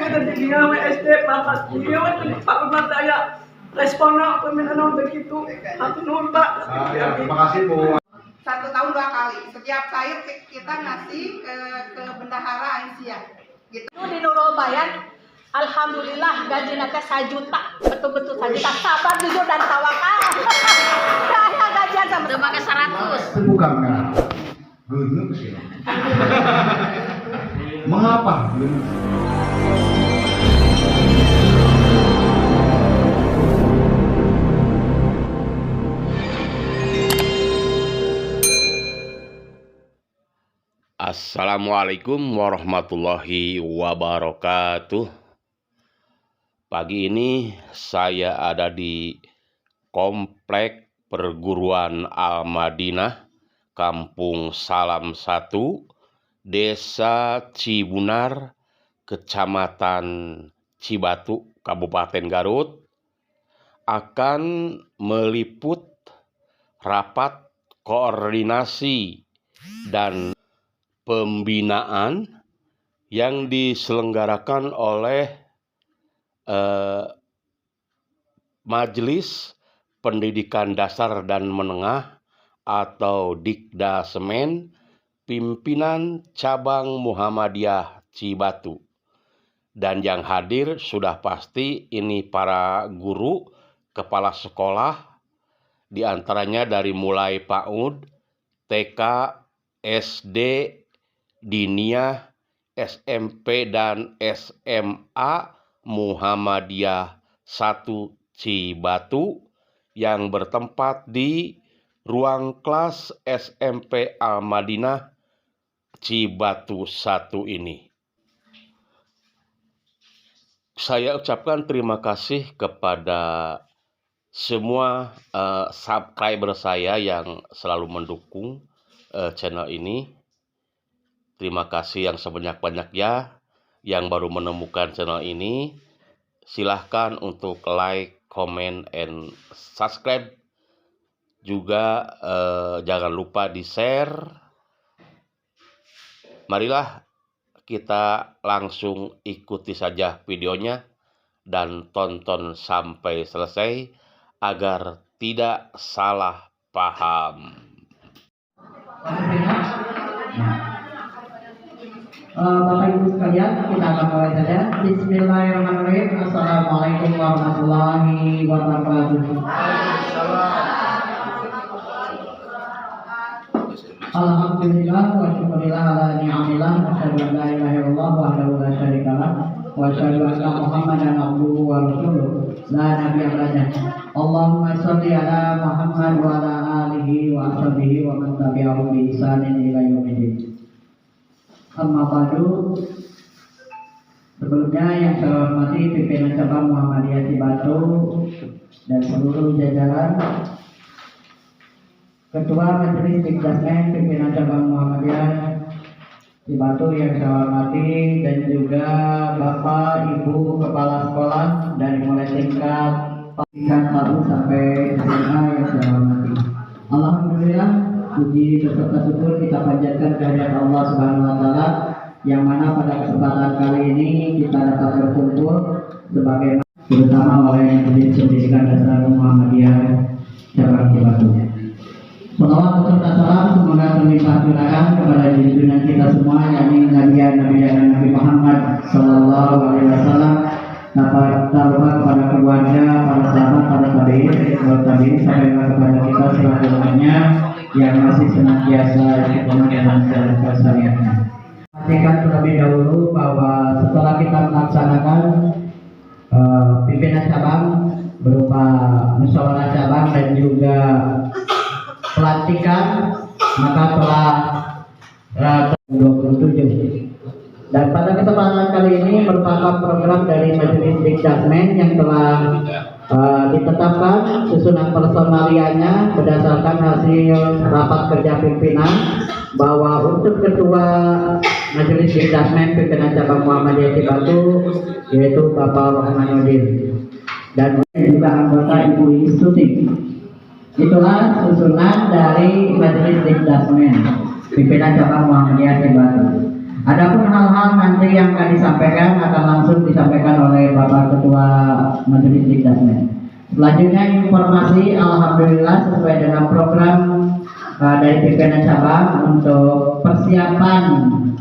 Ada di SD Bapak dia Pak Umar saya responnya peminat begitu. Aku nuhun Pak. Terima kasih Bu. 1 tahun 2 kali. Setiap cair kita ngasih ke bendahara Aisyah. Gitu. Di Nurul Bayan, alhamdulillah gaji nanti 1 juta, betul-betul 1 juta. Sabar, jujur dan tawakal. Saya gajian sama pakai 100. Itu bukan kan? Gunung sih. Mengapa gunung? Assalamualaikum warahmatullahi wabarakatuh. Pagi ini saya ada di Komplek Perguruan Al-Madinah, Kampung Salam 1, Desa Cibunar, Kecamatan Cibatu, Kabupaten Garut, akan meliput rapat koordinasi dan pembinaan yang diselenggarakan oleh Majelis Pendidikan Dasar dan Menengah atau Dikdasemen Pimpinan Cabang Muhammadiyah Cibatu. Dan yang hadir sudah pasti ini para guru, kepala sekolah, diantaranya dari mulai PAUD, TK, SD, Diniyah, SMP, dan SMA Muhammadiyah 1 Cibatu yang bertempat di ruang kelas SMP Al-Madinah Cibatu 1 ini. Saya ucapkan terima kasih kepada semua subscriber saya yang selalu mendukung channel ini. Terima kasih yang sebanyak-banyaknya. Yang baru menemukan channel ini, silahkan untuk like, comment, and subscribe. Juga jangan lupa di share. Marilah kita langsung ikuti saja videonya dan tonton sampai selesai agar tidak salah paham. Bapak Ibu sekalian, kita akan mulai saja. Bismillahirrahmanirrahim. Assalamualaikum warahmatullahi wabarakatuh. Alhamdulillah wa syukurillah ala ni'amillah wa asyhadu an la ilaha illallah wahdahu la syarikalah wa asyhadu anna Muhammadan abduhu wa rasuluh la nabiyya ba'dahu. Allahumma shalli ala Muhammad wa ala alihi wa ashabihi wa man tabi'ahum bi ihsanin ila yaumil. Amma ba'du. Sebelumnya yang saya hormati pimpinan cabang Muhammadiyah Cibatu dan seluruh jajaran, Ketua Majelis Dikdasemen Pimpinan Cabang Muhammadiyah Cibatu yang saya hormati, dan juga Bapak Ibu Kepala Sekolah dari mulai tingkat 1 sampai SMA yang saya hormati. Alhamdulillah, puji beserta syukur kita panjatkan kehadirat Allah Subhanahu wa taala yang mana pada kesempatan kali ini kita dapat berkumpul sebagai bersama oleh Majelis Pendidikan Dasar Muhammadiyah Cabang Cibatu. Salawat beserta salam semoga terlimpah curahkan kepada junjungan kita semua, yakni Nabi Muhammad sallallahu alaihi wasallam, dapat terlupa kepada keluarga, para sahabat, para tabi'in sampai kepada kita selaku umatnya yang masih senantiasa istiqomah dalam jalan syariatnya. Pastikan terlebih dahulu bahwa setelah kita melaksanakan pimpinan cabang berupa musyawarah cabang dan juga pelantikan, maka telah 27. Dan pada kesempatan kali ini merupakan program dari Majelis Dikdasemen yang telah ditetapkan susunan personaliannya berdasarkan hasil rapat kerja pimpinan, bahwa untuk Ketua Majelis Dikdasemen Pimpinan Cabang Muhammadiyah Cibatu yaitu Bapak Rohmanuddin, dan juga anggota Ibu Istuti. Itulah susunan dari Majelis Dikdasemen Pimpinan Cabang Muhammadiyah Cibatu. Adapun hal-hal nanti yang akan disampaikan akan langsung disampaikan oleh Bapak Ketua Majelis Dikdasmen. Selanjutnya informasi, alhamdulillah sesuai dengan program dari pimpinan cabang untuk persiapan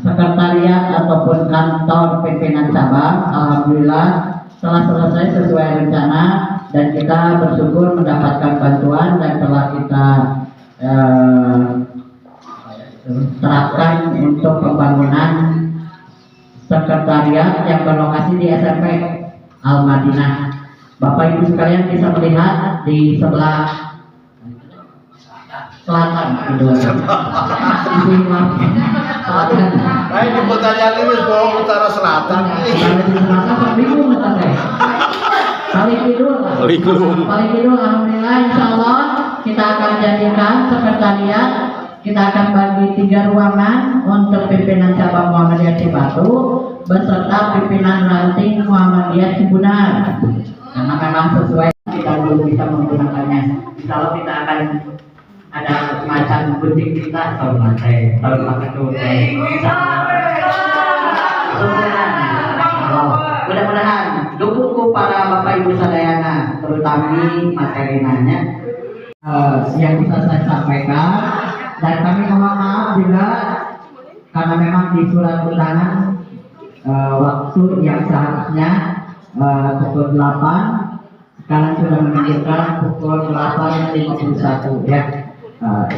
sekretariat ataupun kantor pimpinan cabang, alhamdulillah telah selesai sesuai rencana dan kita bersyukur mendapatkan bantuan dan telah kita terapkan untuk pembangunan sekretariat yang berlokasi di SMP Al-Madinah. Bapak Ibu sekalian bisa melihat di sebelah selatan itu. Selatan. Nah, ini pertanyaan ini bawa utara selatan. Bingung saya. Paling kidul, alhamdulillah insya Allah kita akan jadikan sekretariat. Kita akan bagi 3 ruangan untuk pimpinan cabang Muhammadiyah Cibatu beserta pimpinan ranting Muhammadiyah Cibunar. Karena memang sesuai kita belum bisa menggunakannya. Insya Allah kita akan ada semacam gunting kita tahun itu. Mudah-mudahan dukungku para Bapak Ibu sadayana, terutama materinanya yang bisa saya sampaikan. Dan kami mohon maaf juga karena memang di surat undangan waktu yang seharusnya pukul 8 sekarang sudah menunjukkan pukul 8.51 ya.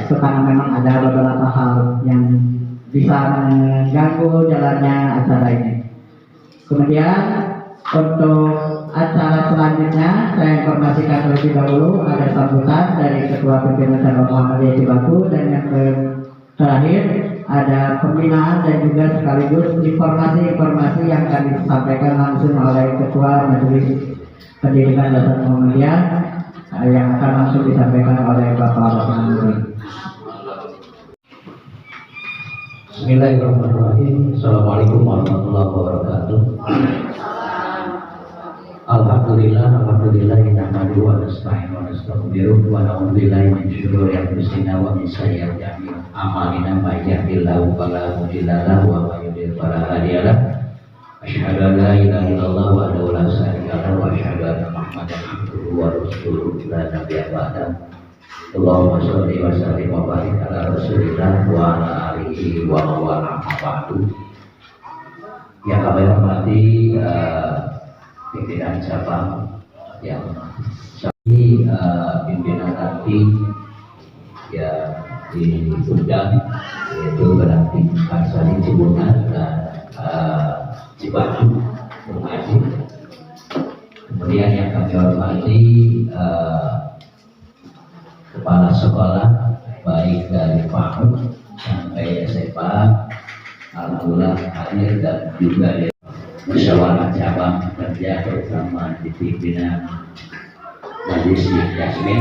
Itu karena memang ada beberapa hal yang bisa mengganggu jalannya acara ini. Kemudian untuk acara selanjutnya saya informasikan terlebih dahulu ada sambutan dari Ketua Pimpinan Cabang Muhammadiyah Cibatu, dan yang terakhir ada pembinaan dan juga sekaligus informasi-informasi yang akan disampaikan langsung oleh Ketua Majelis Pendidikan Dasar Muhammadiyah yang akan langsung disampaikan oleh Bapak Menteri. Bismillahirrahmanirrahim. Assalamualaikum warahmatullahi wabarakatuh. Alhamdulillah nahmaduhu wa nasta'inu wa nastaghfiruh wa na'udzu billahi min syururi anfusina wa min sayyiati a'malina may yahdihillahu fala mudilla lahu wa may yudlil fala hadiya lahu. Asyhadu an la ilaha illallah wahdahu la syarika lahu wa asyhadu anna Muhammadan abduhu wa rasuluhu la nabiyya ba'dahu. Allahumma sholli wa sallim wa barik ala Rasulillah wa ala alihi wa man ba'du. Yang kami hormati pimpinan cabang yang ini pimpinan nanti ya diundang, yaitu berarti Karsani Cibunar dan Cibatu Bungasi. Kemudian yang kami hormati kepala sekolah baik dari PAUD sampai SMA, alhamdulillah hadir, dan juga dari musyawarah cabang kerja bersama di pimpinan Majelis Dikdasmen.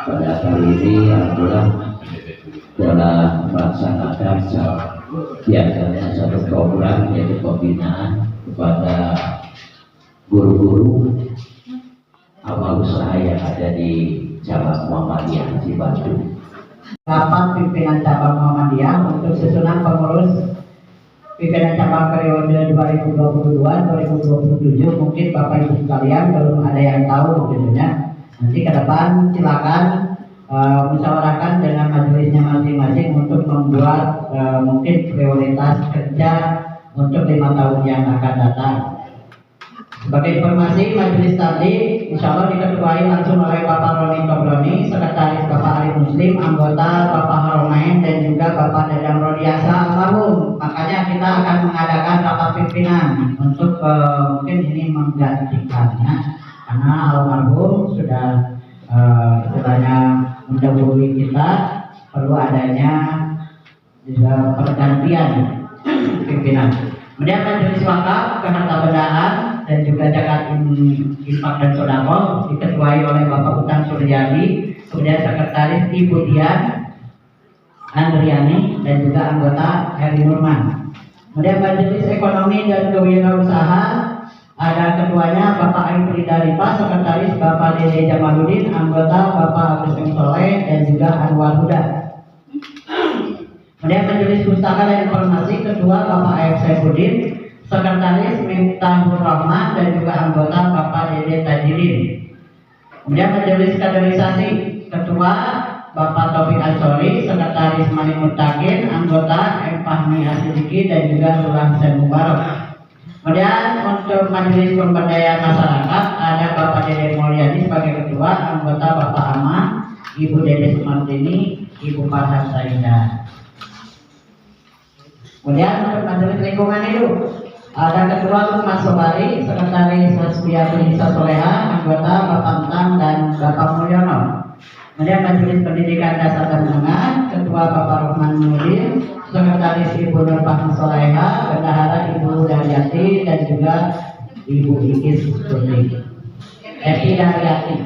Pada kali ini alhamdulillah telah melaksanakan biasanya satu program, yaitu pembinaan kepada guru-guru amal usaha yang ada di cabang Muhammadiyah Cibatu. Rapat pimpinan cabang Muhammadiyah untuk susunan pengurus pimpinan cabang periode 2022-2027. Mungkin Bapak Ibu sekalian belum ada yang tahu tentunya. Nanti ke depan silakan musyawarahkan dengan majelisnya masing-masing untuk membuat mungkin prioritas kerja untuk 5 tahun yang akan datang. Sebagai informasi, majelis tadi insya Allah diketuai langsung oleh Bapak Roni Tobroni, sekretaris Bapak Ali Muslim, anggota Bapak Haromain, dan juga Bapak Dadang Rodiasa almarhum. Makanya kita akan mengadakan rapat pimpinan untuk mungkin ini menggantikannya, karena almarhum sudah istilahnya mendahului kita, perlu adanya juga pergantian pimpinan. Kemudian majelis wakaf keharta bendaan dan juga zakat infak dan sedekah diketuai oleh Bapak Utang Suryadi, kemudian sekretaris Ibu Dian Andriani, dan juga anggota Heri Nurman. Kemudian majelis ekonomi dan kewirausahaan ada ketuanya Bapak Ain Pridaripa, sekretaris Bapak Dede Jamaluddin, anggota Bapak Agus Soleh, dan juga Anwar Huda. Kemudian majelis pustaka dan informasi ketua Bapak AF Saifuddin, Sekretaris Miftahur Rahman, dan juga anggota Bapak Dede Tajirin. Kemudian majelis kaderisasi, Ketua Bapak Taufik Ansori, Sekretaris Malik Mutakin, anggota M. Fahmi Asidiki, dan juga Tulang Sen Mubarok. Kemudian untuk majelis pemberdayaan masyarakat ada Bapak Dede Mulyani sebagai ketua, anggota Bapak Aman, Ibu Dede Sumartini, Ibu Farhan Saidah. Kemudian untuk majelis lingkungan itu ada ketua Lukman Sobari, Sekretaris Hasbiatul Hisa Soleha, anggota Bapak Entang dan Bapak Mulyono. Kemudian majelis pendidikan dasar dan menengah, ketua Bapak Rahman Nurdin, Sekretaris Ibu Nur Fahmi Soleha, bendahara Ibu Daryati, dan juga Ibu Ikis Suti, Epi Daryati.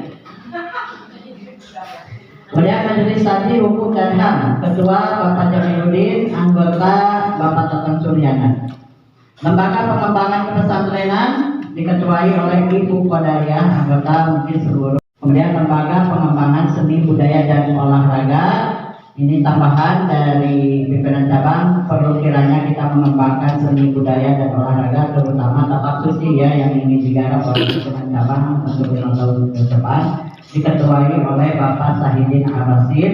Kemudian majelis tadi hukum dan HAM, ketua Bapak Jamiluddin, anggota Bapak Tatang Suryana. Lembaga pengembangan pesantrenan diketuai oleh Ibu Qadariyah, anggota mungkin seluruh. Kemudian lembaga pengembangan seni budaya dan olahraga, ini tambahan dari pimpinan cabang, perlu kiranya kita mengembangkan seni budaya dan olahraga, terutama tapak suci ya yang ingin digarap oleh pimpinan cabang untuk 5 tahun ke depan, diketuai oleh Bapak Sahidin Ar-Rasyid.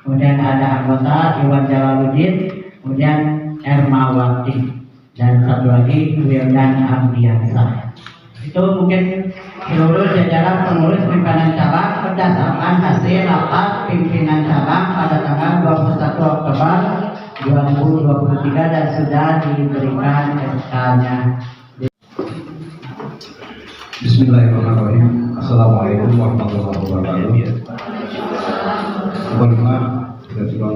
Kemudian ada anggota Iwan Jalaluddin, kemudian Ermawati, dan satu lagi Wildan Amdiansa. Itu mungkin seluruh jajaran pengurus pimpinan cabang berdasarkan hasil rapat pimpinan cabang pada tanggal 21 Oktober 2023 dan sudah diberikan SK-nya. Bismillahirrahmanirrahim. Assalamualaikum warahmatullahi wabarakatuh. Sebelumnya kita coba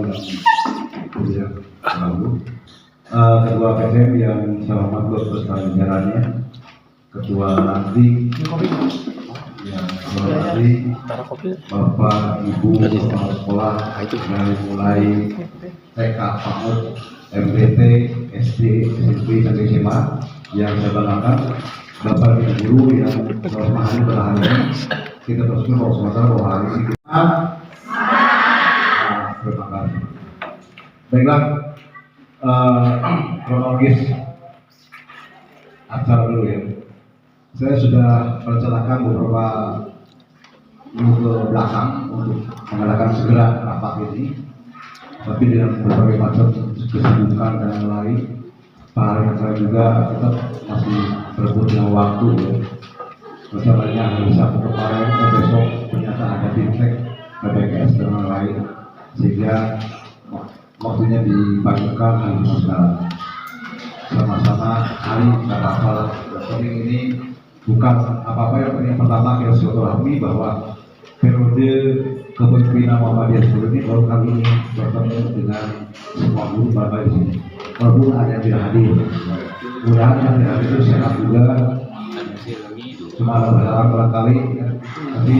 punya Ketua PTM yang saya hormati beserta jajarannya, Ketua Nanti, yang saya hormati Bapak Ibu kepala sekolah dari mulai TK, PAUD, MDT, SD, SMP, sampai SMA yang saya banggakan, Bapak Ibu guru yang selalu berhari kita terus berdoa sementara bahwa hari ini kita terima kasih. Baiklah, kronologis acara dulu ya. Saya sudah merencanakan beberapa minggu ke belakang untuk mengadakan segera rapat ini, tapi dengan berbagai macam kesibukan dan lain, Pak Hari saya juga tetap masih berebut dengan waktu ya. Masalahnya hari Sabtu kemarin dan besok ternyata ada fintech, PBKS dan lain, sehingga waktunya dibagikan hari sekarang. Sama-sama hari nggak apa-apa. Tapi ini bukan apa-apa, yang pertama kita silaturahmi bahwa periode kepemimpinan Muhammadiyah sebelum ini baru kali ini bertemu dengan semua guru berada di sini. Walaupun ada yang tidak hadir, mudah-mudahan yang tidak hadir itu sehat juga. Cuma ada berharap barangkali, ya. Tapi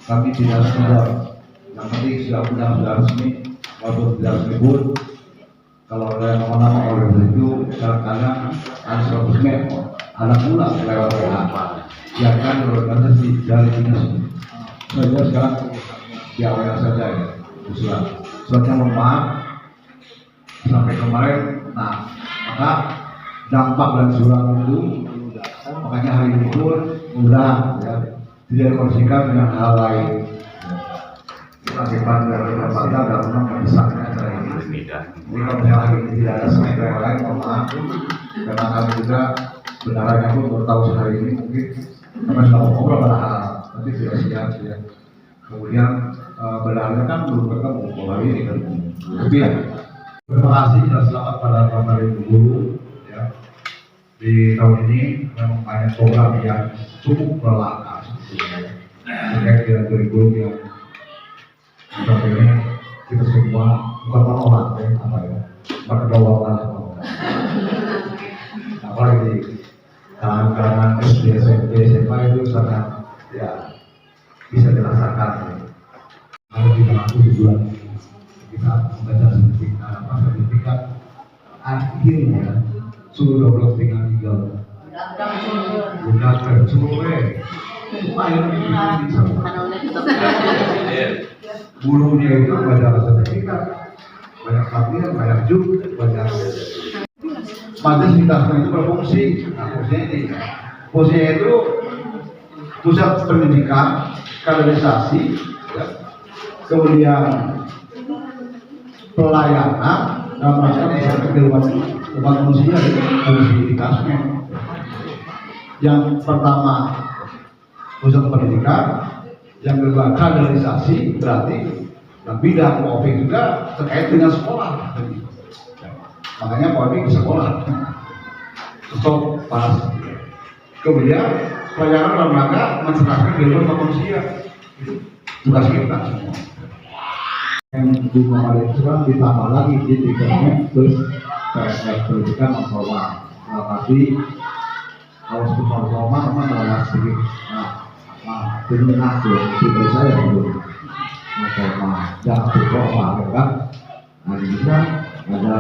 kami tidak sudah. Yang penting sudah resmi, walaupun tidak resmi pun. Kalau ada yang nama-nama oleh itu, kadang-kadang ada 100 meter, ada pula lewat apa? Ya kan, karena di dari dinas. Saya sekarang di awal saja ya, usulan. Soalnya mohon maaf sampai kemarin. Nah, maka dampak dan surat itu, makanya hari ini pun mudah ya, tidak dikoneksikan dengan hal lain. Akibat dari lembaga dalam membesarkan acara ini. Jadi kalau misalnya hari ini tidak ada semester yang lain, mohon maaf. Karena kami juga benarnya pun baru tahu sehari ini mungkin kami sudah ngobrol pada hal, tapi tidak siap ya. Kemudian benarnya kan belum ketemu, bahwa ini kan. Tapi ya, terima kasih dan selamat pada Bapak Ibu guru ya. Di tahun ini memang banyak program yang cukup melelahkan terkait dengan kurikulum yang ini kita semua bukan menolak ya, apa ya, berdoa apalagi kalangan SD, SMP, SMA itu sangat ya bisa dirasakan ya. Kalau kita laku di bulan kita membaca sertifikat akhirnya suruh 12 tinggal udah terculik lumayan bisa bulunya itu banyak sertifikat, banyak pelatihan, banyak juga, banyak majelis lintasnya itu berfungsi. Nah, fungsinya ini, fungsinya itu pusat pendidikan, kaderisasi, ya. Kemudian pelayanan dalam rangka meningkatkan umat manusia di fungsi lintasnya. Yang pertama pusat pendidikan, yang kedua kaderisasi, berarti bidang Polri juga terkait dengan sekolah. Makanya Polri ke sekolah, stop panas. Kemudian pelayanan dalam rangka mencerdaskan kehidupan manusia, itu tugas kita semua. Yang di Muhammadiyah itu kan ditambah lagi di tingkatnya terus pendidikan non-formal. Tapi kalau sekolah formal memang ada sedikit. Benar tuh saya dulu non-formal, jangan formal, kan? Nah ini kan ada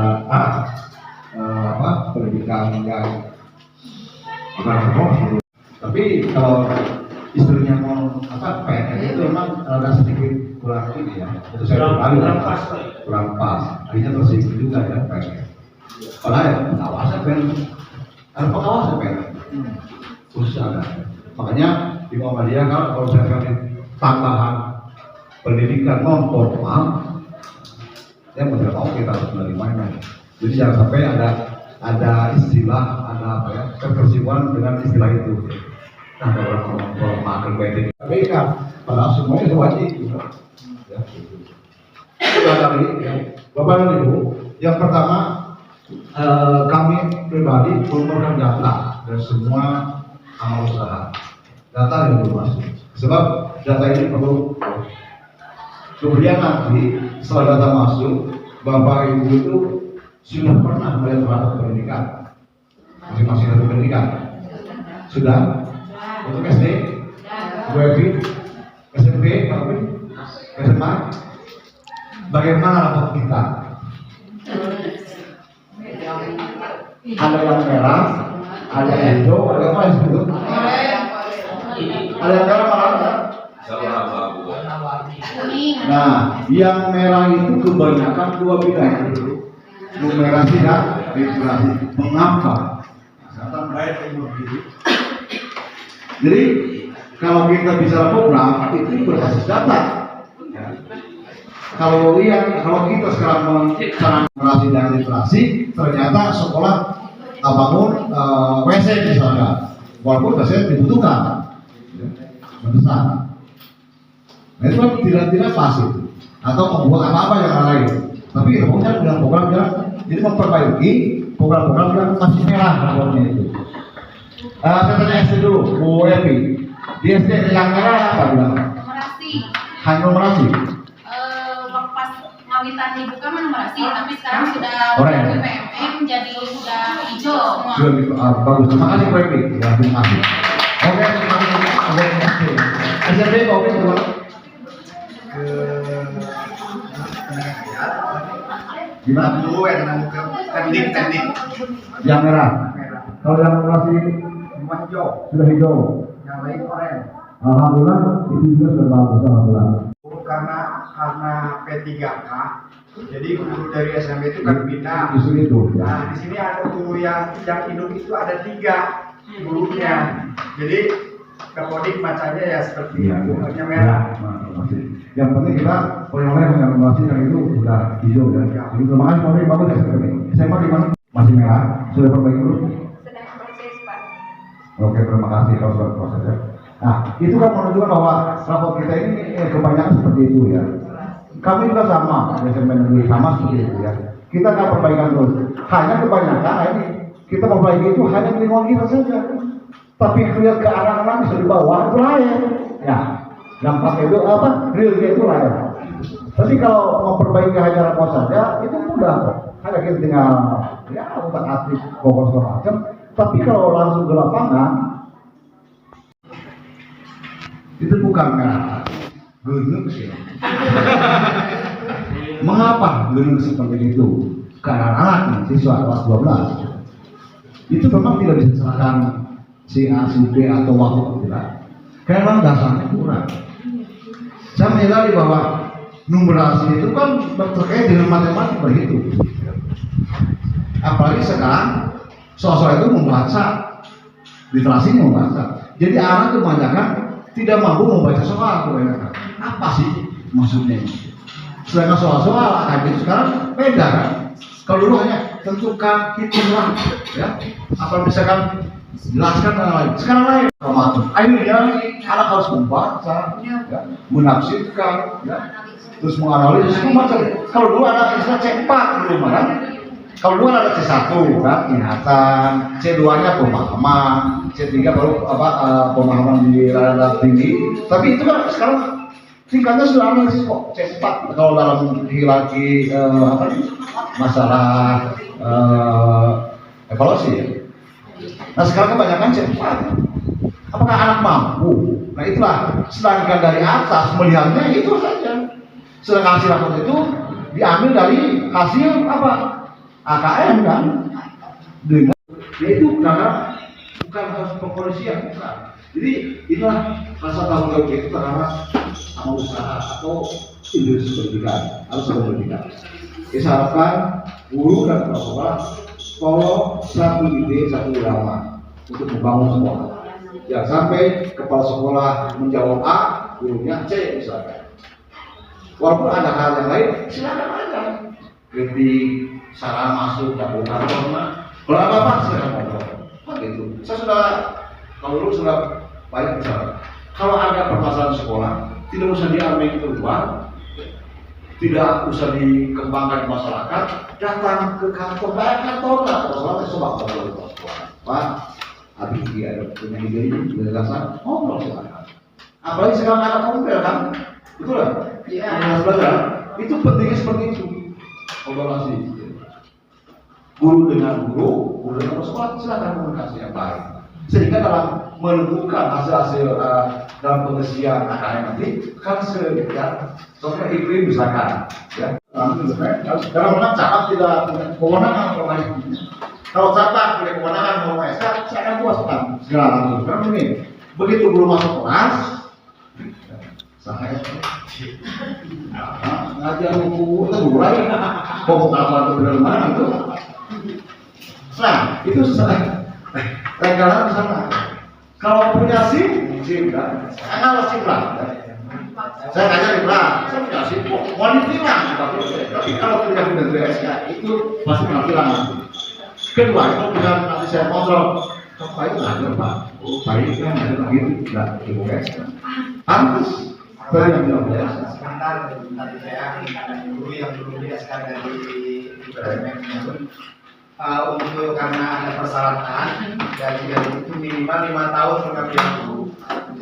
pendidikan yang agak. Tapi kalau istrinya mau PNS itu memang ada sedikit kurang ini ya. Itu saya kurang pas. Akhirnya tersinggung juga ya PNS. Padahal ya pengawasan PNS, ada pengawasan PNS. Khusus ada. Makanya di Muhammadiyah kalau saya kasih tambahan pendidikan non formal, ya mau tidak mau kita harus menerimanya. Jadi jangan sampai ada istilah, ketersibuan dengan istilah itu. Nah, ada orang makan pendek. Tapi kan, padahal semuanya itu wajib. Ya, sudah tadi, ya. Bapak dan Ibu, yang pertama kami pribadi mengumpulkan data dari semua amal usaha, data yang belum masuk. Sebab data ini perlu. Kemudian nanti setelah data masuk, Bapak Ibu itu sudah pernah melihat perangkat pendidikan, masing-masing satu pendidikan. Sudah? Untuk SD, WP, SMP, SMA, bagaimana rapot kita? Ada yang merah, ada yang hijau, ada yang apa itu? Ada yang merah malah. Nah, yang merah itu kebanyakan dua bidang, numerasi dan literasi. Mengapa? Jadi kalau kita bicara program itu berbasis data. Ya. Kalau kita sekarang mengenai numerasi dan literasi, ternyata sekolah bangun WC misalnya, walaupun WC dibutuhkan, besar. Nah itu kan tidak pasti atau membuat apa-apa yang lain. Tapi kemudian dengan program yang jadi memperbaiki program-program yang masih merah raportnya itu. Saya tanya SD dulu, Bu Epi. Di SD yang merah apa bilang? Numerasi. Hanya numerasi. Pas ngawitan dibuka mah numerasi, tapi sekarang sudah PMM jadi sudah hijau semua. Sudah gitu, bagus. Terima kasih Bu Epi. Ya, terima kasih. Oke, terima kasih. SMP Pak Epi coba. Gimana dulu yang teknik yang merah. Kalau yang numerasi hijau, sudah hijau. Yang lain oranye. Alhamdulillah itu juga sudah bagus, alhamdulillah. Karena P3K, jadi guru dari SMP itu kan pindah. Itu. Nah di sini ada guru yang induk itu ada 3 gurunya. Jadi kepodik bacanya ya seperti itu, hanya merah. Yang penting kita oleh yang masih yang itu sudah hijau dan jadi terima kasih Polri, bagus ya seperti ini. SMA di mana? Masih merah, sudah perbaiki dulu. Sedang proses Pak. Oke, terima kasih kalau sudah proses ya. Nah, itu kan menunjukkan bahwa rapor kita ini kebanyakan seperti itu ya. Kami juga sama, SMA negeri sama seperti itu ya. Kita akan perbaikan terus. Hanya kebanyakan ini kita perbaiki itu hanya di lingkungan kita saja. Tapi lihat ke anak-anak bisa di bawah itu lain. Ya, dampak itu realnya itu lain. Tapi kalau memperbaiki hanya rapor saja itu mudah kok. Hanya kita tinggal utak atik pokok segala macam. Tapi kalau langsung ke lapangan itu bukan merah, genug sih. Mengapa genug seperti itu? Karena anak siswa kelas 12 itu memang tidak bisa diserahkan si A, si B atau waktu tidak. Karena memang dasarnya kurang. Saya menyadari bahwa numerasi itu kan terkait dengan matematika berhitung. Apalagi sekarang Soal-soal itu membaca, literasinya membaca. Jadi anak kebanyakan tidak mampu membaca soal kebanyakan. Apa sih maksudnya? Sedangkan soal-soal akademik sekarang beda kan? Kalau dulu hanya tentukan, hitunglah, ya. Apa misalkan jelaskan dan lain. Sekarang lain. Akhirnya anak harus membaca, ya, menafsirkan, ya, terus menganalisis membaca. Kalau dulu ada istilah C4 dulu kan? Kalau dulu ada C1 kan, ingatan, C2-nya pemahaman, C3 baru pemahaman di ranah tinggi. Tapi itu kan sekarang tingkatnya sudah analisis kok. C4 kalau dalam hierarki masalah evaluasi ya. Nah sekarang kebanyakan C4. Apakah anak mampu? Nah itulah, sedangkan dari atas melihatnya itu saja. Sedangkan hasil rapor itu diambil dari hasil apa? AKM kan? Dengan yaitu karena bukan harus kepolisian, bukan. Jadi itulah rasa tanggung jawab itu terhadap sama usaha atau industri pendidikan atau sekolah pendidikan. Saya harapkan guru dan kepala sekolah tolong satu ide, satu irama untuk membangun sekolah. Jangan sampai kepala sekolah menjawab A, gurunya C misalkan. Walaupun ada hal yang lain, silakan aja. Kritik, saran masuk, dan bukan kalau apa-apa silakan ngobrol. Gitu. Saya sudah, kalau dulu sudah banyak bicara. Kalau ada permasalahan sekolah, tidak usah diambil keluar, tidak usah dikembangkan di masyarakat, datang ke kantor, bayar kantor, persoalan coba ngobrol di sekolah. Pak, habis dia ada punya ide ini, penjelasan, ngobrol silakan. Apalagi sekarang anak kompel kan, betul kan? Iya. Itu pentingnya seperti itu, kolaborasi. Guru dengan guru dengan sekolah silakan komunikasi yang baik. Sehingga dalam menemukan hasil-hasil dalam pengisian AKM nanti kan sekitar contohnya iklim misalkan ya. Karena memang catat tidak punya kewenangan kalau catat punya kewenangan mau SK saya akan puaskan segala langsung. Karena ini begitu belum masuk kelas saya ngajar buku itu mulai pembukaan itu benar mana itu. Nah itu susah. Regalan di sana. Kalau punya SIM kan, kalau SIM lah. Saya ngajarin lah, saya punya SIM, mau ditilang. Tapi kalau punya SK itu pasti nggak tilang nanti. Kedua itu bukan nanti saya kontrol. Apa itu ngajar Pak? Oh baik kan, ada begitu, nggak ibu SK. Pantas. Saya yang bilang biasa. Sebentar tadi saya guru yang dulu di SK dari Ibrahim untuk karena ada persyaratan dari itu minimal 5 tahun mengambil guru.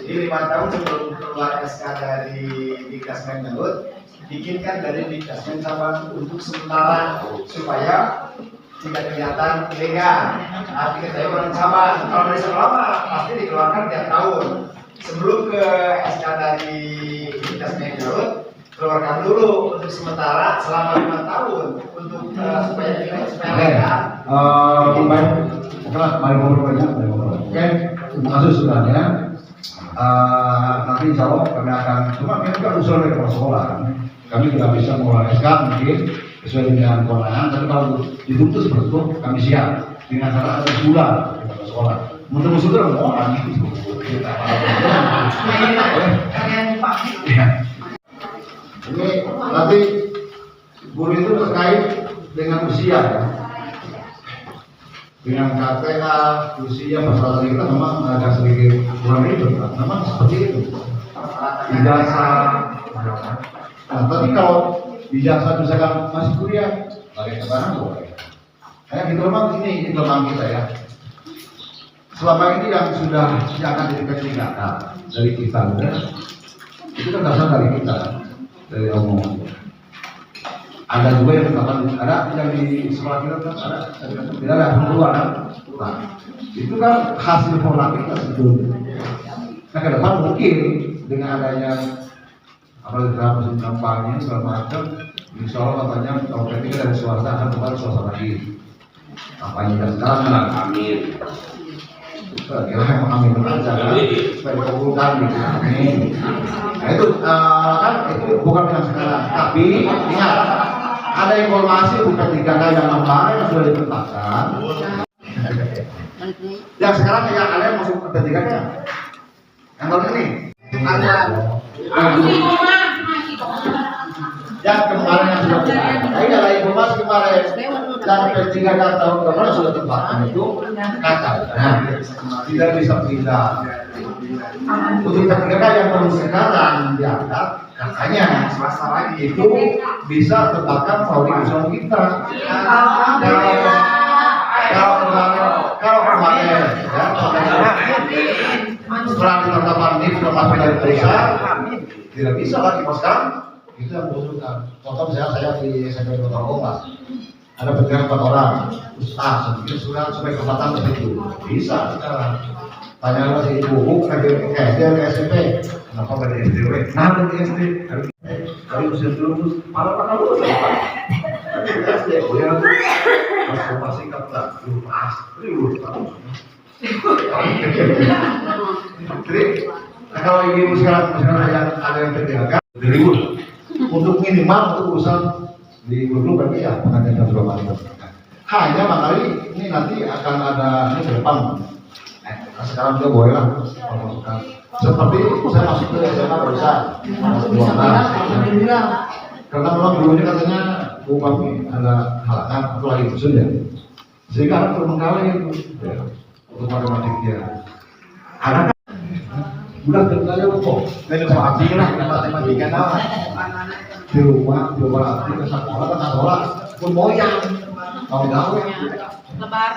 Jadi 5 tahun sebelum keluar SK dari Dikasmen Garut, bikinkan dari Dikasmen Sabang untuk sementara supaya tidak kelihatan ilegal. Artinya saya orang Sabang. Kalau dari sekolah pasti dikeluarkan tiap tahun. Sebelum ke SK dari Dikasmen Garut, keluarkan dulu untuk sementara selama 5 tahun untuk supaya legal. Mari ngobrol banyak. Oke, terima kasih sudahnya. Nanti insya Allah kami akan, cuma kami kan usul dari kepala sekolah. Kami tidak bisa mengelola SK mungkin sesuai dengan kewenangan. Tapi kalau dituntut seperti itu kami siap dengan cara ada sebulan di kepala sekolah. Untuk usul itu mau orang itu. Ini nanti guru itu terkait dengan usia ya. Dengan KTK, usia masalah kita memang agak sedikit kurang ribet, memang seperti itu. Ijazah, nah, tapi kalau ijazah misalkan masih kuliah, bagaimana boleh? Kayak gitu memang ini kelemahan kita ya. Selama ini yang sudah akan dideteksi dari kita, ya, itu kan dasar dari kita, dari omongan. Ada juga yang mengatakan ada yang di sekolah kita kan tidak ada pengeluaran. Nah, itu kan hasil pola kita sebetulnya. Nah ke depan mungkin dengan adanya apalagi dalam musim kampanye segala macam, insya Allah katanya kalau kita dari swasta akan kembali swasta lagi. Kampanye dan sekarang kan amin. Kira yang amin aja kan supaya dikabulkan gitu. Amin. Nah itu kan itu bukan yang sekarang, tapi ingat. Ada informasi bukan 3 kali yang kemarin sudah ditetapkan Yang sekarang yang ada yang masuk ke P3-nya. Yang tahun ini. Yang kemarin yang sudah buka. Ini adalah informasi kemarin. Dan P3 yang tahun kemarin sudah tempatkan itu kacau. Tidak bisa pindah. Untuk P3 yang baru sekarang diangkat, katanya itu bisa tempatkan fabrikasi kita. Kalau kemarin setelah ditetapkan ini sudah masuk dari perusahaan, tidak bisa lagi mas sekarang itu yang membutuhkan. Contoh misalnya saya di SMP Kota Bogor, ada P3 4 orang, ustaz, mungkin sudah sampai kesempatan ke situ, bisa sekarang. Tanya si ibu, SD atau SMP, kenapa nggak di SD? Nah, di SD, kalau usia dulu, malah pakai dulu. SD, ya, masih kata, lupas, Jadi, kalau ibu sekarang ada yang terjaga, ribut. Untuk minimal untuk urusan di grup berarti ya pengajian sudah masuk. Hanya makanya ini nanti akan ada ini ke depan. Sekarang juga boleh lah masukkan. Seperti saya masuk ke SMA barusan, masuk 12. Karena memang dulunya katanya Bu Kami ada halangan atau lagi khusus ya. Sehingga harus terbengkalai itu untuk matematiknya. Ada udah terkaya kok. Dari pagi lah matematika nah. Di rumah nanti ke sekolah kan sekolah pun moyang mau gawe. Lebar.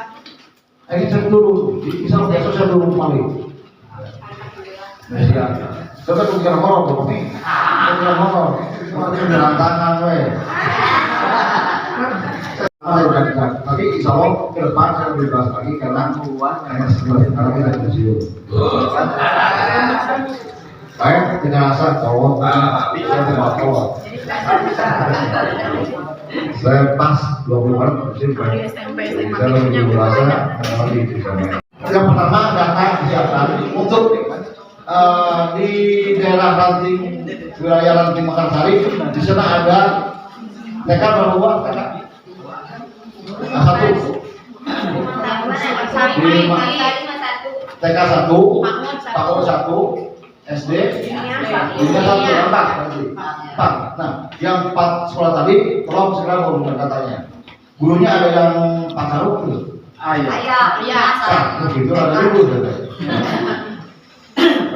Ini saya dulu, misal besok saya dulu paling. Ya, coba tuh kira horor tuh, tapi kira horor, cuma itu dengan tangan, weh. Tapi insya Allah ke depan saya lebih bahas lagi karena sekarang kita museum. Baik, jenazah cowok, saya tidak cowok. Saya pas 20 Maret musim saya lebih merasa lagi di sana. Yang pertama data disiapkan untuk di daerah Ranting, wilayah Ranting Mekarsari, di sana ada TK berapa buah TK? Satu. Di TK 1, PAUD 1, SD, ini 1, 4 berarti. 4. Nah, yang 4 sekolah tadi tolong segera mengumumkan katanya. Gurunya ada yang Pakaruk gitu. Iya. Begitu ada dulu gitu.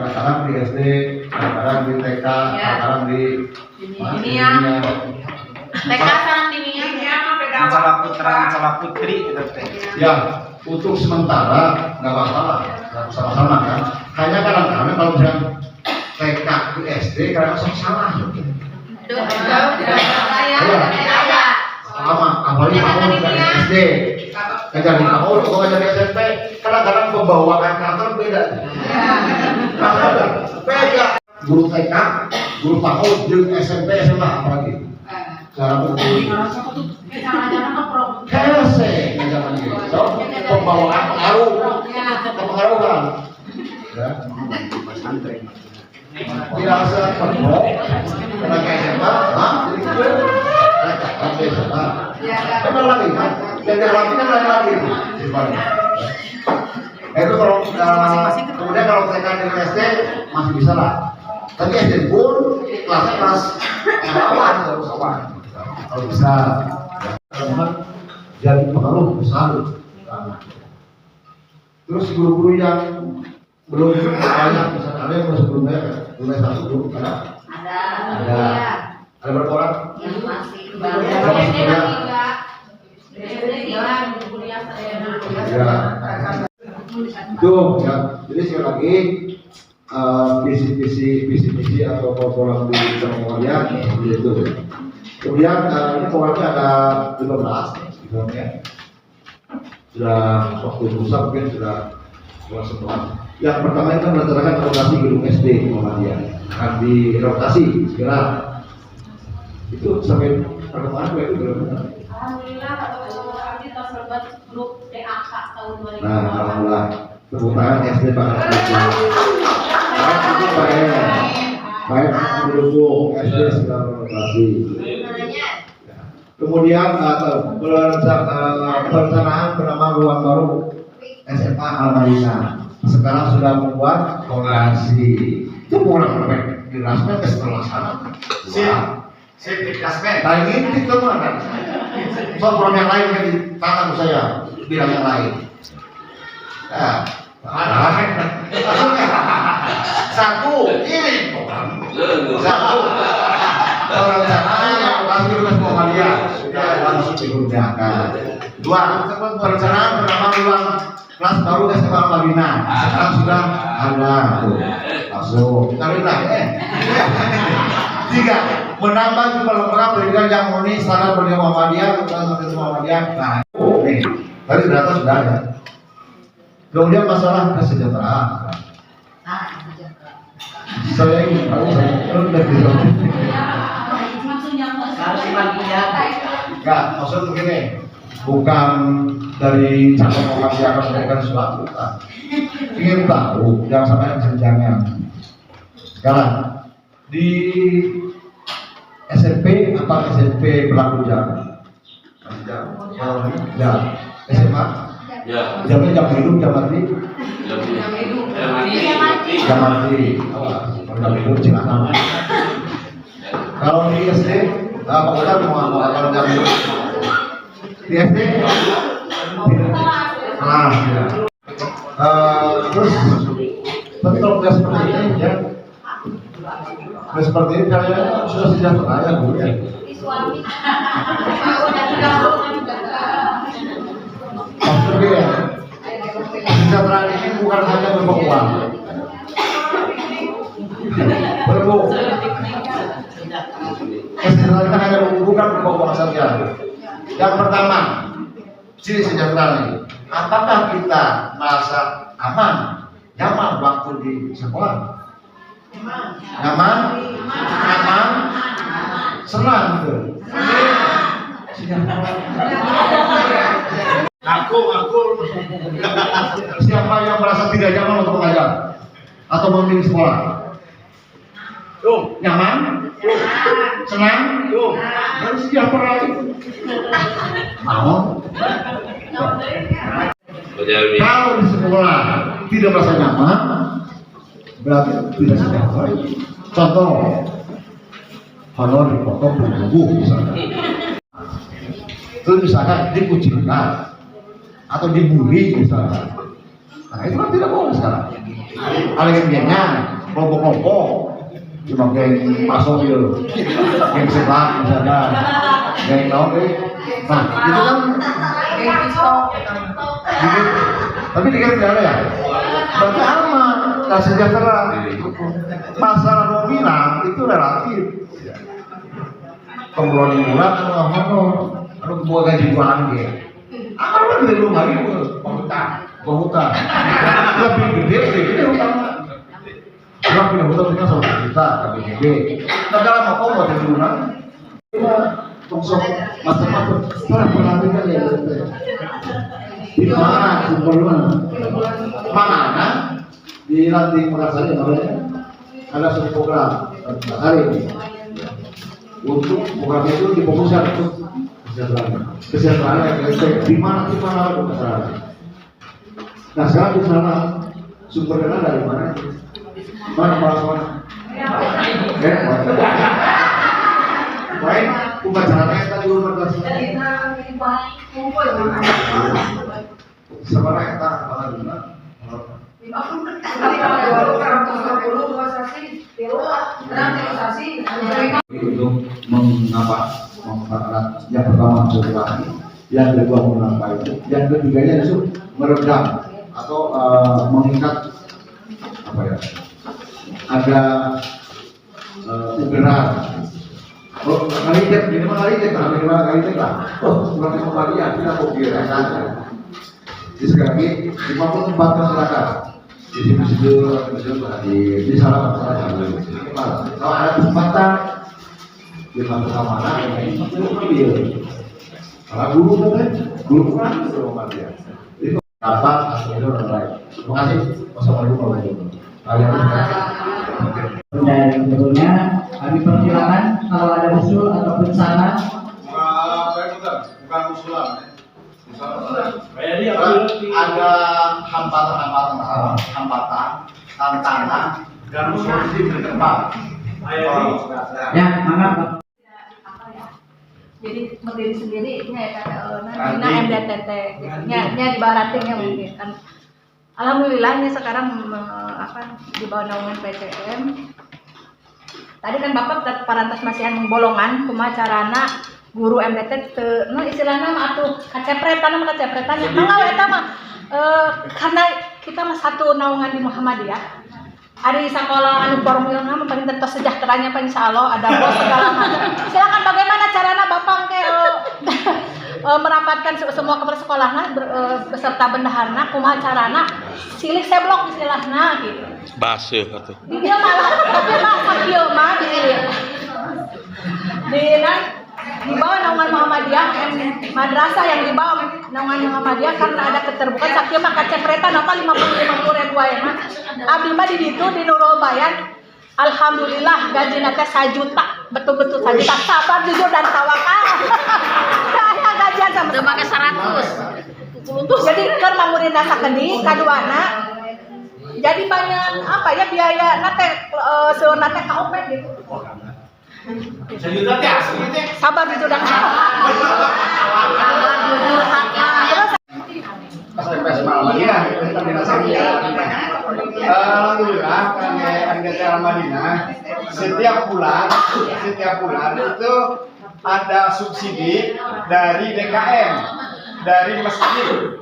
Kadang di SD, kadang di TK, kadang di ini ya. TK sekarang di Nia. Salah putri gitu teh. Ya, untuk sementara nggak masalah, sama-sama kan. Hanya kadang-kadang kalau misalnya TK di SD kadang salah. Sama, apalagi kamu dari SD, ngajar di kamu, atau ngajar di SMP, kadang-kadang pembawaan kantor beda. Beda. Guru TK, guru PAUD, guru SMP, SMA apalagi. Cara betul. Kese ngajaran gitu. So, pembawaan pengaruhan. Ya. Tidak usah penuh. Karena kayak SMA, jadi gue sampai SMA. Kenal lagi kan? Dan lagi kan lagi. Itu kalau kemudian kalau TK dan SD masih bisa lah. Tapi SD pun kelas awal. Kalau bisa, jadi pengaruh besar. Terus guru-guru yang belum banyak, misalnya ada yang sebelumnya mulai 1 belum ada. Ada berapa orang? Yang masih itu ya. Jadi sekali lagi visi atau program di kemudian itu. Kemudian ini programnya ada 15 di dalamnya. Sudah waktu rusak mungkin sudah semua. Yang pertama itu merencanakan rotasi gedung SD Muhammadiyah akan dirotasi segera. Itu sampai perkembangan itu berapa? Alhamdulillah kita serbat grup DAK tahun 2000. Nah, alhamdulillah kebutaan SD Pak. Baik mendukung SD segera rotasi. Kemudian perencanaan bernama ruang baru SMA Al-Madinah. Sekarang sudah membuat fondasi. Itu kurang lebih di Rasmen ke setelah sana. Sip, Rasmen. Nah ini itu mana? Soal program yang lain kan di tangan saya bilang yang lain. Nah, satu ini program. Satu orang sana pasti tugas Muhammadiyah sudah langsung digunakan. Dua, perencanaan penambahan ruang kelas baru SMA Al-Madinah. Sekarang sudah ada tuh. Masuk. Taruhlah Tiga, menambah jumlah lembaga pendidikan yang memenuhi standar pendidikan Muhammadiyah, Muhammadiyah. Nah, nih, tadi berapa sudah ada. Kemudian masalah kesejahteraan. Saya ingin tahu saya lebih enggak, maksud begini, bukan dari cabang Muhammadiyah akan memberikan sesuatu. Ingin tahu, jangan sampai jenjangnya. Sekarang di SMP apa SMP berlaku jam? Ya, SMA? Ya. Jamnya jam hidup, jam mati? Jam mati. Jam hidup, Cilacap. Kalau di SD, Pak Ustaz mau kalau jam hidup? Di SD? Kelas, ya. Terus, betul nggak seperti ini ya? Seperti ini kayaknya sudah sejahtera ya Bu ya. Maksudnya ya, kesejahteraan ini bukan hanya berupa uang. Berbau. Kesejahteraan ini hanya bukan berupa uang saja. Yang pertama, ciri sejahtera ini, apakah kita merasa aman, nyaman waktu di sekolah? Nyaman, aman, senang gitu. Aku. Siapa yang merasa tidak nyaman untuk mengajar atau memilih sekolah? Nyaman, senang, dan sejahtera itu. Mau? Kalau di sekolah tidak merasa nyaman, berarti tidak sejahtera. Contoh, honor dipotong berbuku misalnya. Terus misalkan dikucilkan atau dibully misalnya. Nah itu kan tidak boleh sekarang. Alegnya kelompok-kelompok cuma geng masuk gitu, geng sebelah misalnya, geng naon deh. Nah itu kan gitu. Tapi dikira tidak ada ya. Berarti aman, tak sejahtera. Masalah nominal itu relatif. Pembulan bulan atau honor, atau buat gaji bulanan gitu. Akan kan dari rumah itu, hutang. Lebih gede hutang. Orang punya hutang punya 1 juta, KBGB. Negara mau kok buat gaji bulanan? Konsol macam-macam. Sekarang perhatikan ya. Di mana sumbernya? Mana? Di nanti Makassar namanya ada satu program hari ini. Untuk program itu difokuskan untuk kesejahteraan yang di mana kesejahteraan. Nah sekarang di sana sumber dana dari mana? Mana mana? Baik, upacaranya tadi upacara. Sebenarnya kita akan dulu. Untuk mengapa yang pertama mengurangi, yang kedua menambah itu, yang ketiganya itu meredam atau mengikat apa ya? Ada ugeran. Oh, ngaliket, minimal ngaliket lah. Oh, seperti Muhammadiyah tidak mau kira saja. Jadi sekali lagi 50 tempat masyarakat di situ di salah kalau ada kesempatan di satu keamanan itu video kalau guru kan Muhammadiyah itu dapat itu orang lain. Terima kasih. Wassalamualaikum warahmatullahi wabarakatuh. Dan tentunya kami persilakan kalau ada usul ataupun saran. Ada hambatan, tantangan, dan solusi ke depan. Ya, mangga. Jadi berdiri sendiri nya Bina MDTT nya di baratingnya mungkin kan. Alhamdulillahnya sekarang di bawah naungan PCM. Tadi kan Bapak parantos masihan golongan kumaha carana guru MDT istilahna atuh kacepretan mangga eta mah karena kita mah satu naungan di Muhammadiyah. Ari sekolah anu formilna mah paling tentu sejahteranya Pak insyaallah ada bos segala macam. Silakan bagaimana carana Bapak merapatkan semua kepala sekolahna beserta bendaharna kumaha carana silih seblok istilahna gitu. Baseuh atuh. Dia malah tapi mah sakieu mah di bawah naungan Muhammadiyah madrasah yang di bawah naungan Muhammadiyah karena ada keterbukaan sakieu mah kacepretan apa 50 ribu aya mah abdi mah di ditu di Nurul Bayan alhamdulillah gajina teh 1 juta betul-betul 1 juta sabar jujur dan tawakal aya gajian sama teu make 100 jadi keur mamurina sakeundi kaduana jadi banyak biaya nate seueur nate kaopet gitu. Sejuta teh asli teh. Sabar jujur dan Alhamdulillah MDT Al-Madinah setiap bulan itu ada subsidi dari DKM dari masjid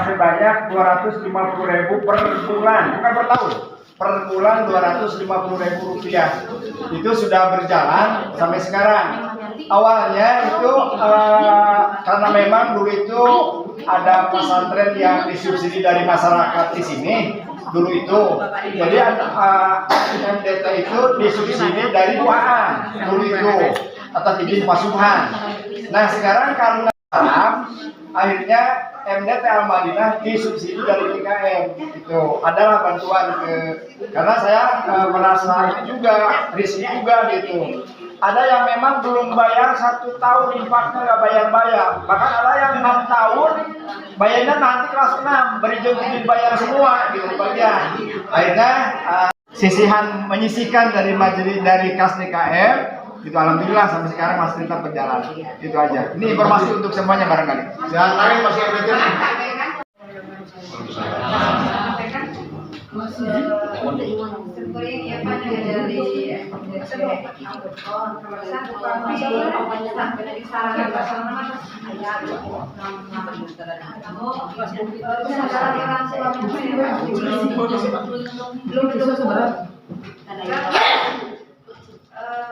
sebanyak 250.000 per bulan, bukan per tahun. Per bulan 250.000 rupiah. Itu sudah berjalan sampai sekarang. Awalnya itu karena memang dulu itu ada pesantren yang disubsidi dari masyarakat di sini dulu itu. Jadi MDT itu disubsidi dari UAN dulu itu atas izin Pak Subhan. Nah sekarang karena akhirnya MDT Al-Madinah disubsidi dari DKM itu adalah bantuan karena saya merasa itu juga risiko juga gitu. Ada yang memang belum bayar 1 tahun infaknya nggak bayar, bahkan ada yang 6 tahun bayarnya nanti kelas 6 berizin dibayar semua gitu bagian. Akhirnya sisihan menyisihkan dari majelis dari kas DKM. Itu alhamdulillah sampai sekarang masih tetap berjalan. Itu aja. Ini informasi untuk semuanya barangkali. Yang lain masih ada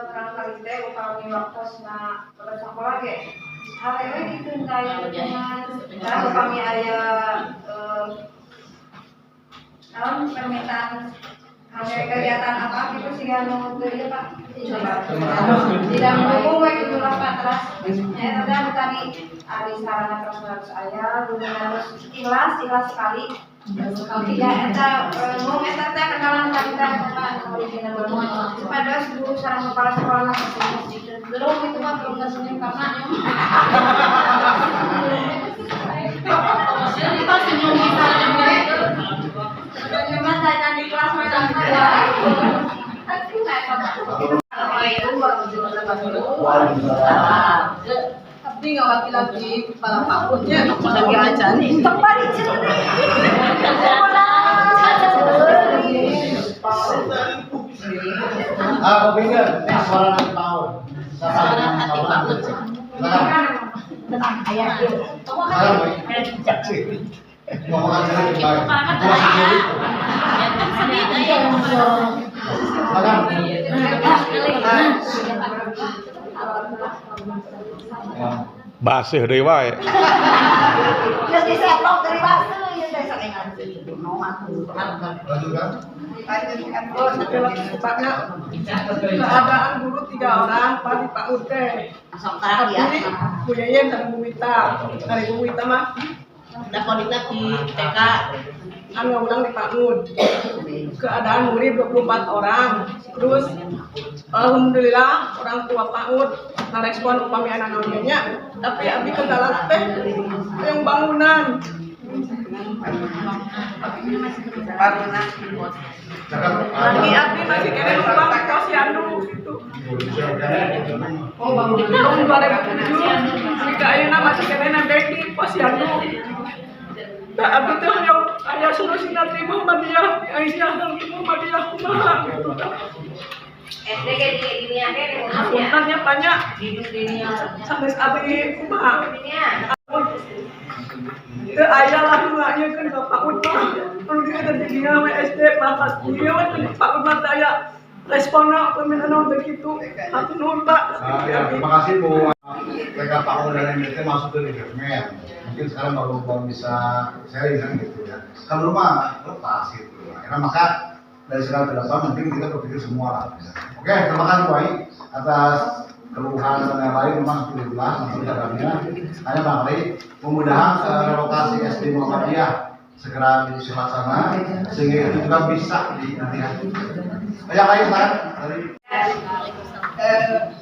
barangkali teh upami waktosna sekolah ge hal ini gitu kayak dengan upami aya permintaan kegiatan apa gitu sih anu teu Pak tidak mendukung we gitu lah Pak terus ya tadi ari sarana terus aya harus ikhlas sekali. Ya, eta mau eta teh kenalan kita original supaya guru sareng kepala sekolah belum itu mah belum senyum karena jadi pas senyum kita senyum saya di kelas macam tapi nggak laki-laki kepala pakutnya lagi aja nih tempat di sini bingung suara nanti tahun tenang ayah Baseuh deui wae. Geus diseblok dari baseuh ieu teh sakengan. Keadaan guru 3 orang, Pak di Pak Ute. Jadi Bu Yeyen dan Bu Wita. Dari Bu Wita mah Dakodita di TK anu ulang di Pak Ud. Keadaan murid 24 orang. Terus alhamdulillah orang tua Pak Ud narespon upami anak-anaknya. Tapi abdi kendala teh yang bangunan. bangunan. Lagi abdi masih kena lupa posyandu gitu. Tahun 2007 jika ayeuna masih kena nembek di posyandu. Nah, abdi teh yang aya solusi nanti Muhammadiyah, Aisyah dan Muhammadiyah kumaha gitu. SD kayak gini aja di rumahnya. Akuntannya banyak. Sampai abdi kumaha. Teu aya lah nulaanya kan Bapak Utma. Kalau dia tadi dina SD Bapak dia mah Pak Utma aya responnya pemenang begitu. Hatur nuhun Pak. Ya, terima kasih Bu. Mereka Pak dan MDT masuk ke Liverpool. Mungkin sekarang baru bisa sharing kan gitu ya. Kalau rumah lepas gitu. Karena maka dari sekarang ke depan mungkin kita berpikir semua lah. Oke, terima kasih Pak atas keluhan dan yang lain. Memang sudah jelas maksudnya. Hanya barangkali mudah-mudahan relokasi SD Muhammadiyah segera dilaksana sehingga itu juga bisa dilihat. Yang lain Pak dari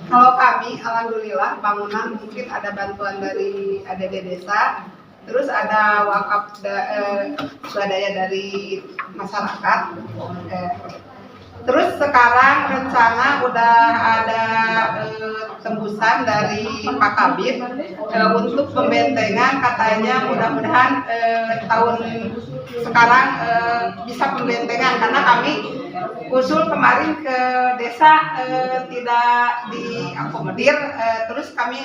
kalau kami alhamdulillah bangunan mungkin ada bantuan dari ADD desa, terus ada wakaf swadaya dari masyarakat. Terus sekarang rencana udah ada tembusan dari Pak Kabid untuk pembentengan, katanya mudah-mudahan tahun sekarang bisa pembentengan karena kami usul kemarin ke desa tidak diakomodir, terus kami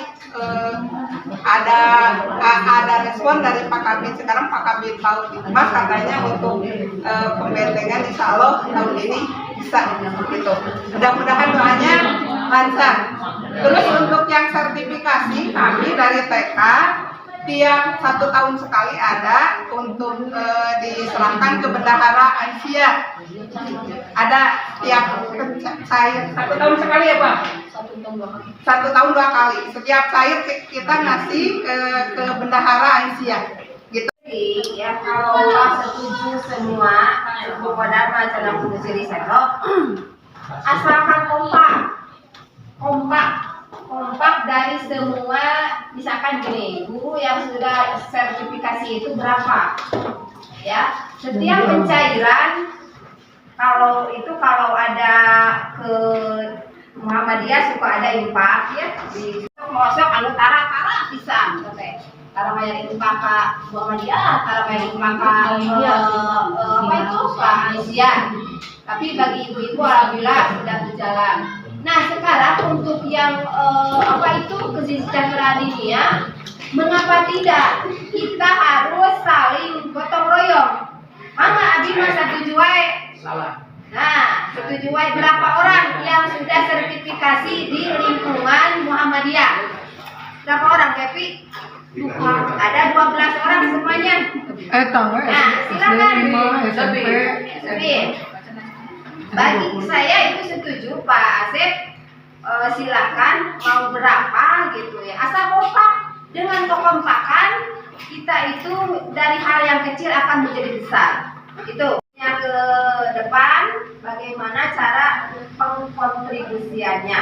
ada respon dari Pak Kabid. Sekarang Pak Kabid Laut Mas katanya untuk pembentengan insya Allah tahun ini bisa gitu. Mudah-mudahan doanya lancar. Terus untuk yang sertifikasi kami dari TK tiap 1 tahun sekali ada untuk diserahkan ke bendahara Aisyah. Ada tiap cair 1 tahun sekali ya Pak? 1 tahun 2 kali. Setiap cair kita ngasih ke bendahara Aisyah. Gitu. Ya kalau setuju semua kepada majalah Musiri Sendok, asalkan kompak dari semua, misalkan gini, guru yang sudah sertifikasi itu berapa, ya setiap pencairan kalau ada ke Muhammadiyah suka ada infak ya di kosong anu tara pisan teh. Tara maya infak ka Muhammadiyah, tara maya infak ka apa itu Pak Aisyah. Tapi bagi ibu-ibu alhamdulillah sudah berjalan. Nah, sekarang untuk yang kesejahteraan dunia, mengapa tidak kita harus saling gotong royong? Mangga abi mah setuju wae. Salah. Nah, setuju wae berapa orang yang sudah sertifikasi di lingkungan Muhammadiyah? Berapa orang, Kepi? Ada 12 orang semuanya. Nah, silakan. Bagi saya itu setuju Pak Asep. Silakan mau berapa gitu ya. Asal kompak. Dengan kekompakan kita itu dari hal yang kecil akan menjadi besar. Itu. Yang ke depan bagaimana cara pengkontribusiannya.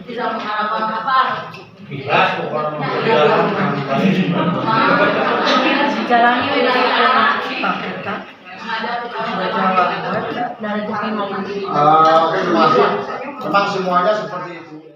Tidak mengharapkan apa. Jalani dari Oke, terima kasih. Memang semuanya seperti itu.